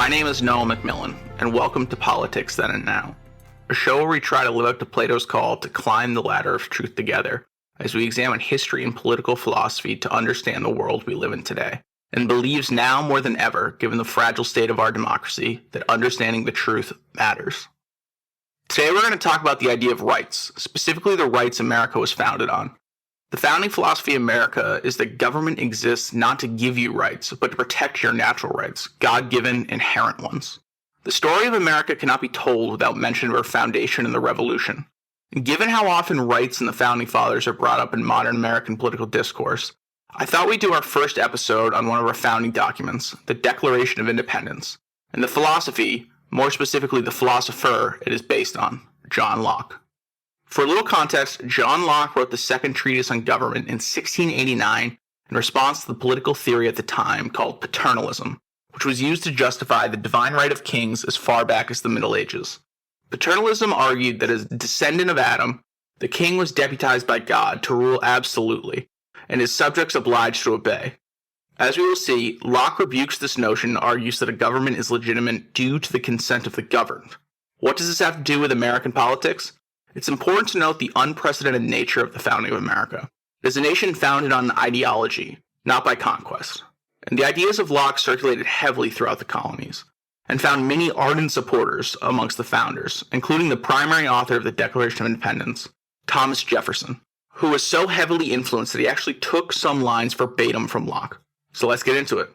My name is Noah McMillan, and welcome to Politics Then and Now, a show where we try to live up to Plato's call to climb the ladder of truth together as we examine history and political philosophy to understand the world we live in today, and believes now more than ever, given the fragile state of our democracy, that understanding the truth matters. Today we're going to talk about the idea of rights, specifically the rights America was founded on. The founding philosophy of America is that government exists not to give you rights, but to protect your natural rights, God-given, inherent ones. The story of America cannot be told without mention of our foundation and the Revolution. And given how often rights and the Founding Fathers are brought up in modern American political discourse, I thought we'd do our first episode on one of our founding documents, the Declaration of Independence, and the philosophy, more specifically the philosopher it is based on, John Locke. For a little context, John Locke wrote the second treatise on government in 1689 in response to the political theory at the time called paternalism, which was used to justify the divine right of kings as far back as the Middle Ages. Paternalism argued that as a descendant of Adam, the king was deputized by God to rule absolutely, and his subjects obliged to obey. As we will see, Locke rebukes this notion and argues that a government is legitimate due to the consent of the governed. What does this have to do with American politics? It's important to note the unprecedented nature of the founding of America. It is a nation founded on ideology, not by conquest. And the ideas of Locke circulated heavily throughout the colonies, and found many ardent supporters amongst the founders, including the primary author of the Declaration of Independence, Thomas Jefferson, who was so heavily influenced that he actually took some lines verbatim from Locke. So let's get into it.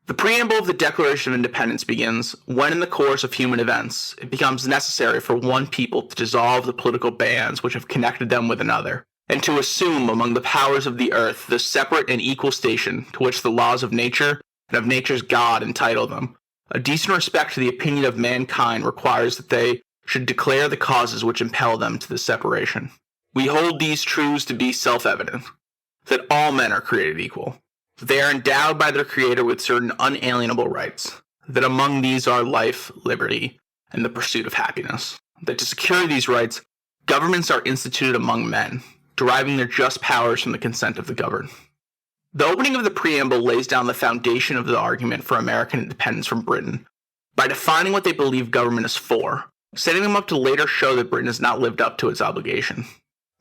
The preamble of the Declaration of Independence begins, when in the course of human events, it becomes necessary for one people to dissolve the political bands which have connected them with another, and to assume among the powers of the earth the separate and equal station to which the laws of nature and of nature's God entitle them. A decent respect to the opinion of mankind requires that they should declare the causes which impel them to this separation. We hold these truths to be self-evident, that all men are created equal. They are endowed by their Creator with certain unalienable rights, that among these are life, liberty, and the pursuit of happiness. That to secure these rights, governments are instituted among men, deriving their just powers from the consent of the governed. The opening of the preamble lays down the foundation of the argument for American independence from Britain by defining what they believe government is for, setting them up to later show that Britain has not lived up to its obligation.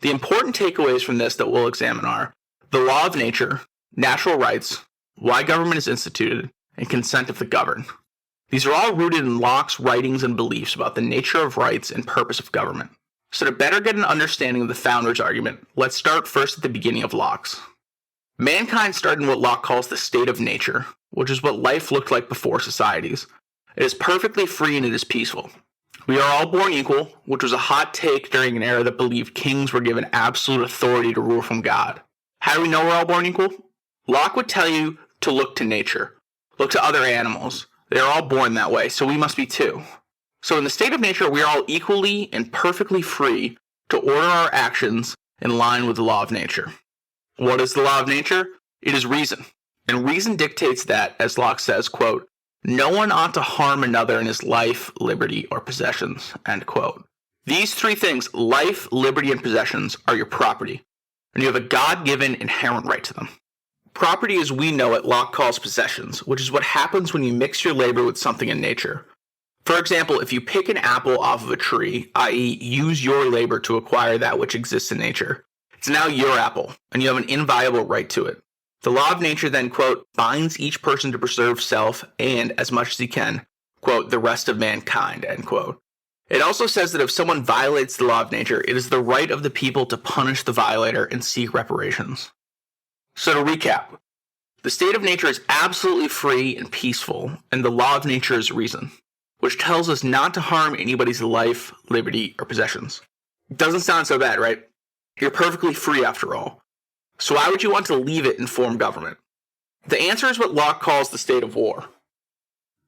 The important takeaways from this that we'll examine are the law of nature, natural rights, why government is instituted, and consent of the governed. These are all rooted in Locke's writings and beliefs about the nature of rights and purpose of government. So to better get an understanding of the founders' argument, let's start first at the beginning of Locke's. Mankind started in what Locke calls the state of nature, which is what life looked like before societies. It is perfectly free and it is peaceful. We are all born equal, which was a hot take during an era that believed kings were given absolute authority to rule from God. How do we know we're all born equal? Locke would tell you to look to nature. Look to other animals. They are all born that way, so we must be too. So in the state of nature, we are all equally and perfectly free to order our actions in line with the law of nature. What is the law of nature? It is reason. And reason dictates that, as Locke says, quote, no one ought to harm another in his life, liberty, or possessions, end quote. These three things, life, liberty, and possessions, are your property, and you have a God-given inherent right to them. Property as we know it, Locke calls possessions, which is what happens when you mix your labor with something in nature. For example, if you pick an apple off of a tree, i.e. use your labor to acquire that which exists in nature, it's now your apple, and you have an inviolable right to it. The law of nature then, quote, binds each person to preserve self and, as much as he can, quote, the rest of mankind, end quote. It also says that if someone violates the law of nature, it is the right of the people to punish the violator and seek reparations. So to recap, the state of nature is absolutely free and peaceful, and the law of nature is reason, which tells us not to harm anybody's life, liberty, or possessions. It doesn't sound so bad, right? You're perfectly free after all. So why would you want to leave it and form government? The answer is what Locke calls the state of war.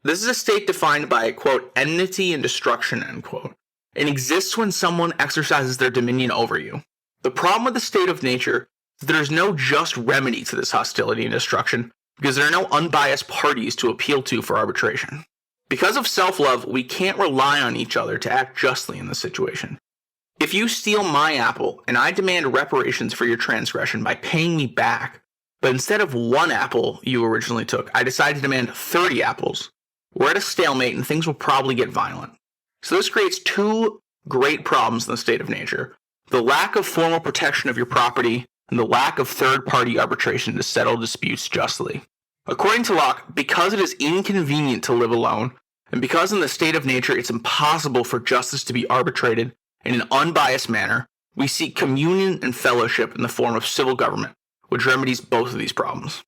This is a state defined by, quote, enmity and destruction, end quote, and exists when someone exercises their dominion over you. The problem with the state of nature there is no just remedy to this hostility and destruction because there are no unbiased parties to appeal to for arbitration. Because of self-love, we can't rely on each other to act justly in this situation. If you steal my apple and I demand reparations for your transgression by paying me back, but instead of one apple you originally took, I decide to demand 30 apples, we're at a stalemate and things will probably get violent. So this creates two great problems in the state of nature: the lack of formal protection of your property and the lack of third-party arbitration to settle disputes justly. According to Locke, because it is inconvenient to live alone, and because in the state of nature it's impossible for justice to be arbitrated in an unbiased manner, we seek communion and fellowship in the form of civil government, which remedies both of these problems.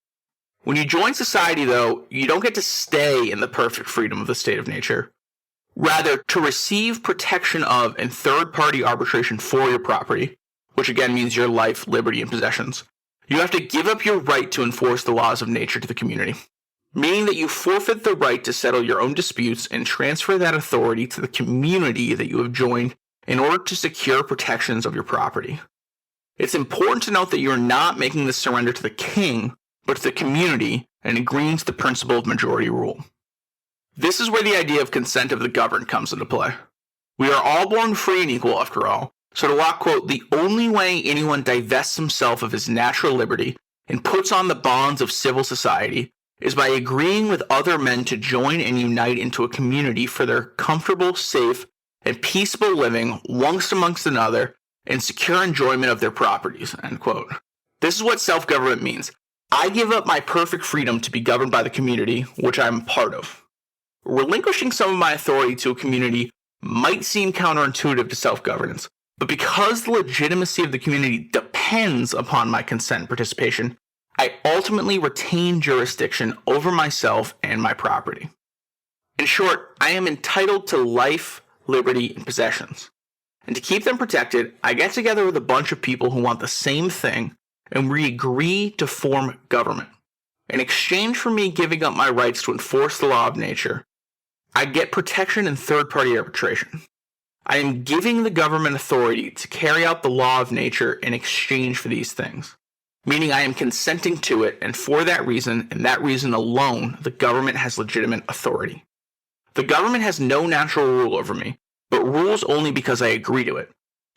When you join society, though, you don't get to stay in the perfect freedom of the state of nature. Rather, to receive protection of and third-party arbitration for your property, which again means your life, liberty, and possessions, you have to give up your right to enforce the laws of nature to the community, meaning that you forfeit the right to settle your own disputes and transfer that authority to the community that you have joined in order to secure protections of your property. It's important to note that you are not making this surrender to the king, but to the community, and agreeing to the principle of majority rule. This is where the idea of consent of the governed comes into play. We are all born free and equal, after all, so to Locke, quote, the only way anyone divests himself of his natural liberty and puts on the bonds of civil society is by agreeing with other men to join and unite into a community for their comfortable, safe, and peaceable living amongst another and secure enjoyment of their properties, end quote. This is what self-government means. I give up my perfect freedom to be governed by the community, which I am a part of. Relinquishing some of my authority to a community might seem counterintuitive to self-governance, but because the legitimacy of the community depends upon my consent and participation, I ultimately retain jurisdiction over myself and my property. In short, I am entitled to life, liberty, and possessions. And to keep them protected, I get together with a bunch of people who want the same thing, and we agree to form government. In exchange for me giving up my rights to enforce the law of nature, I get protection and third-party arbitration. I am giving the government authority to carry out the law of nature in exchange for these things, meaning I am consenting to it, and for that reason, and that reason alone, the government has legitimate authority. The government has no natural rule over me, but rules only because I agree to it.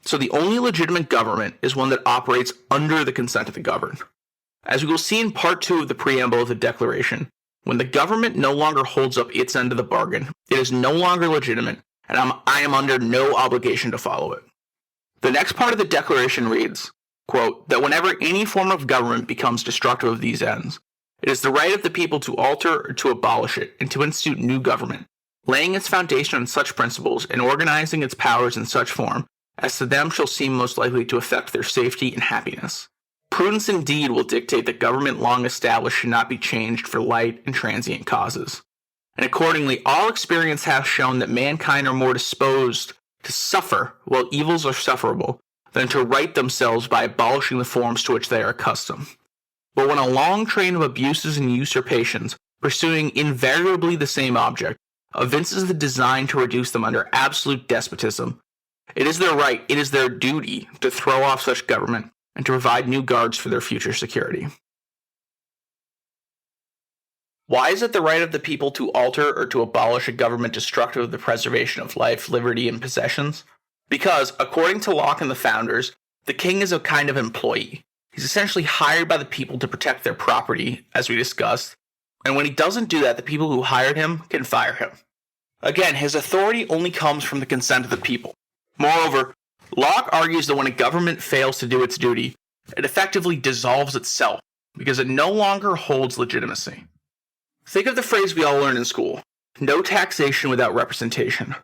So the only legitimate government is one that operates under the consent of the governed. As we will see in Part 2 of the Preamble of the Declaration, when the government no longer holds up its end of the bargain, it is no longer legitimate, and I am under no obligation to follow it. The next part of the Declaration reads, quote, that whenever any form of government becomes destructive of these ends, it is the right of the people to alter or to abolish it and to institute new government, laying its foundation on such principles and organizing its powers in such form as to them shall seem most likely to affect their safety and happiness. Prudence indeed will dictate that government long established should not be changed for light and transient causes. And accordingly, all experience hath shown that mankind are more disposed to suffer while evils are sufferable than to right themselves by abolishing the forms to which they are accustomed. But when a long train of abuses and usurpations, pursuing invariably the same object, evinces the design to reduce them under absolute despotism, it is their right, it is their duty to throw off such government and to provide new guards for their future security. Why is it the right of the people to alter or to abolish a government destructive of the preservation of life, liberty, and possessions? Because, according to Locke and the founders, the king is a kind of employee. He's essentially hired by the people to protect their property, as we discussed, and when he doesn't do that, the people who hired him can fire him. Again, his authority only comes from the consent of the people. Moreover, Locke argues that when a government fails to do its duty, it effectively dissolves itself, because it no longer holds legitimacy. Think of the phrase we all learned in school, no taxation without representation.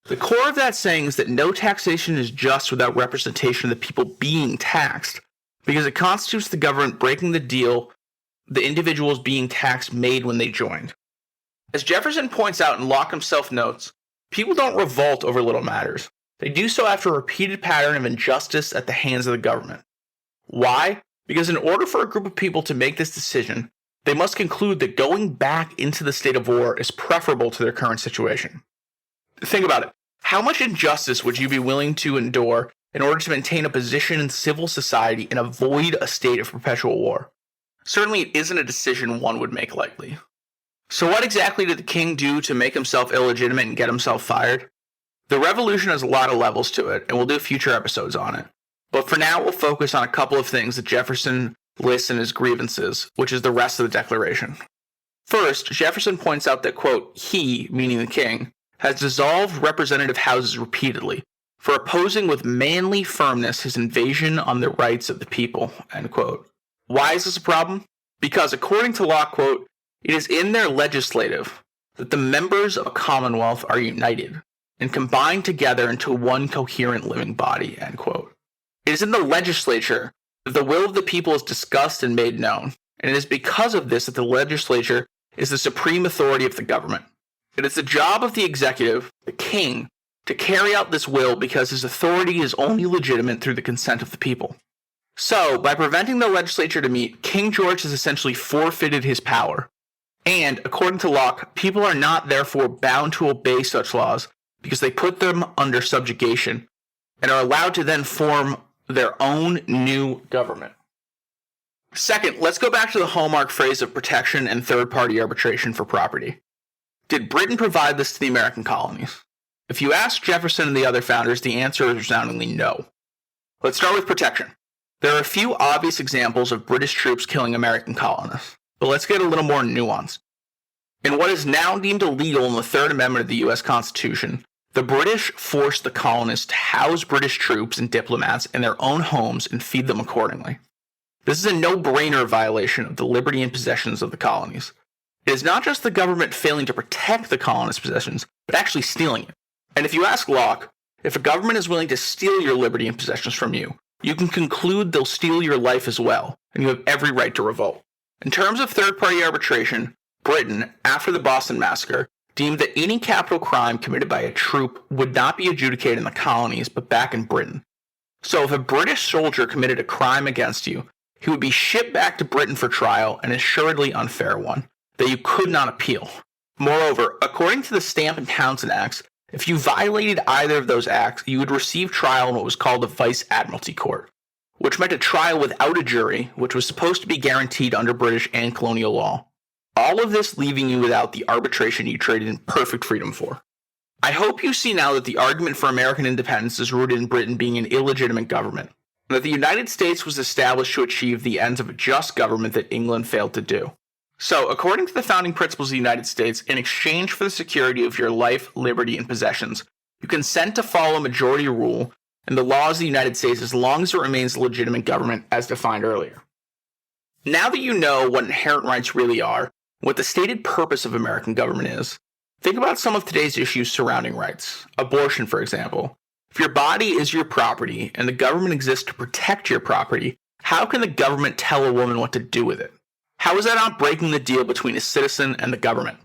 The core of that saying is that no taxation is just without representation of the people being taxed, because it constitutes the government breaking the deal the individuals being taxed made when they joined. As Jefferson points out and Locke himself notes, people don't revolt over little matters. They do so after a repeated pattern of injustice at the hands of the government. Why? Because in order for a group of people to make this decision, they must conclude that going back into the state of war is preferable to their current situation. Think about it. How much injustice would you be willing to endure in order to maintain a position in civil society and avoid a state of perpetual war? Certainly it isn't a decision one would make lightly. So what exactly did the king do to make himself illegitimate and get himself fired? The revolution has a lot of levels to it, and we'll do future episodes on it. But for now, we'll focus on a couple of things that Jefferson lists in his grievances, which is the rest of the Declaration. First, Jefferson points out that, quote, he, meaning the king, has dissolved representative houses repeatedly for opposing with manly firmness his invasion on the rights of the people, end quote. Why is this a problem? Because according to Locke, quote, it is in their legislative that the members of a commonwealth are united and combined together into one coherent living body, end quote. It is in the legislature that the will of the people is discussed and made known, and it is because of this that the legislature is the supreme authority of the government. It is the job of the executive, the king, to carry out this will because his authority is only legitimate through the consent of the people. So, by preventing the legislature to meet, King George has essentially forfeited his power. And, according to Locke, people are not therefore bound to obey such laws because they put them under subjugation and are allowed to then form their own new government. Second, let's go back to the hallmark phrase of protection and third-party arbitration for property. Did Britain provide this to the American colonies? If you ask Jefferson and the other founders, the answer is resoundingly no. Let's start with protection. There are a few obvious examples of British troops killing American colonists, but let's get a little more nuanced. In what is now deemed illegal in the Third Amendment of the U.S. Constitution, the British forced the colonists to house British troops and diplomats in their own homes and feed them accordingly. This is a no-brainer violation of the liberty and possessions of the colonies. It is not just the government failing to protect the colonists' possessions, but actually stealing it. And if you ask Locke, if a government is willing to steal your liberty and possessions from you, you can conclude they'll steal your life as well, and you have every right to revolt. In terms of third-party arbitration, Britain, after the Boston Massacre, deemed that any capital crime committed by a troop would not be adjudicated in the colonies, but back in Britain. So if a British soldier committed a crime against you, he would be shipped back to Britain for trial, an assuredly unfair one, that you could not appeal. Moreover, according to the Stamp and Townshend Acts, if you violated either of those acts, you would receive trial in what was called the Vice Admiralty Court, which meant a trial without a jury, which was supposed to be guaranteed under British and colonial law. All of this leaving you without the arbitration you traded in perfect freedom for. I hope you see now that the argument for American independence is rooted in Britain being an illegitimate government, and that the United States was established to achieve the ends of a just government that England failed to do. So, according to the founding principles of the United States, in exchange for the security of your life, liberty, and possessions, you consent to follow majority rule and the laws of the United States as long as it remains a legitimate government as defined earlier. Now that you know what inherent rights really are, what the stated purpose of American government is, think about some of today's issues surrounding rights. Abortion, for example. If your body is your property and the government exists to protect your property, how can the government tell a woman what to do with it? How is that not breaking the deal between a citizen and the government?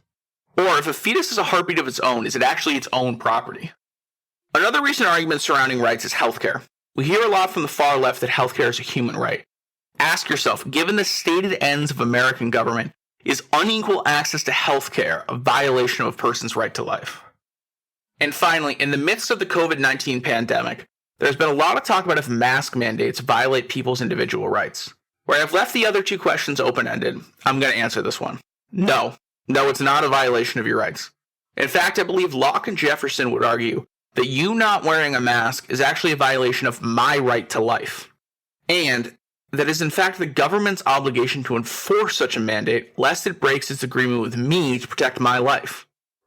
Or if a fetus is a heartbeat of its own, is it actually its own property? Another recent argument surrounding rights is healthcare. We hear a lot from the far left that healthcare is a human right. Ask yourself, given the stated ends of American government, is unequal access to healthcare a violation of a person's right to life? And finally, in the midst of the COVID-19 pandemic, there's been a lot of talk about if mask mandates violate people's individual rights. Where I've left the other two questions open-ended, I'm going to answer this one. No, it's not a violation of your rights. In fact, I believe Locke and Jefferson would argue that you not wearing a mask is actually a violation of my right to life. And that is in fact the government's obligation to enforce such a mandate lest it breaks its agreement with me to protect my life.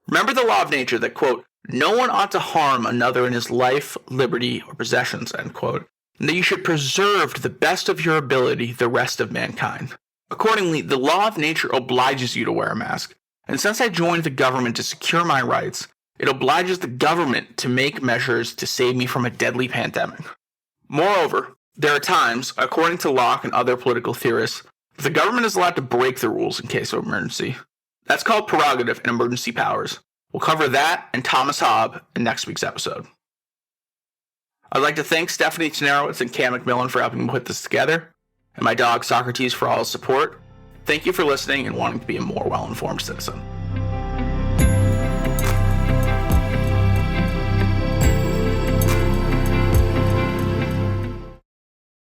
Remember the law of nature that, quote, no one ought to harm another in his life, liberty, or possessions, end quote, and that you should preserve to the best of your ability the rest of mankind. Accordingly, the law of nature obliges you to wear a mask, and since I joined the government to secure my rights, it obliges the government to make measures to save me from a deadly pandemic. Moreover, there are times, according to Locke and other political theorists, that the government is allowed to break the rules in case of emergency. That's called prerogative and emergency powers. We'll cover that and Thomas Hobbes in next week's episode. I'd like to thank Stephanie Tenarowitz and Cam McMillan for helping me put this together, and my dog Socrates for all his support. Thank you for listening and wanting to be a more well-informed citizen.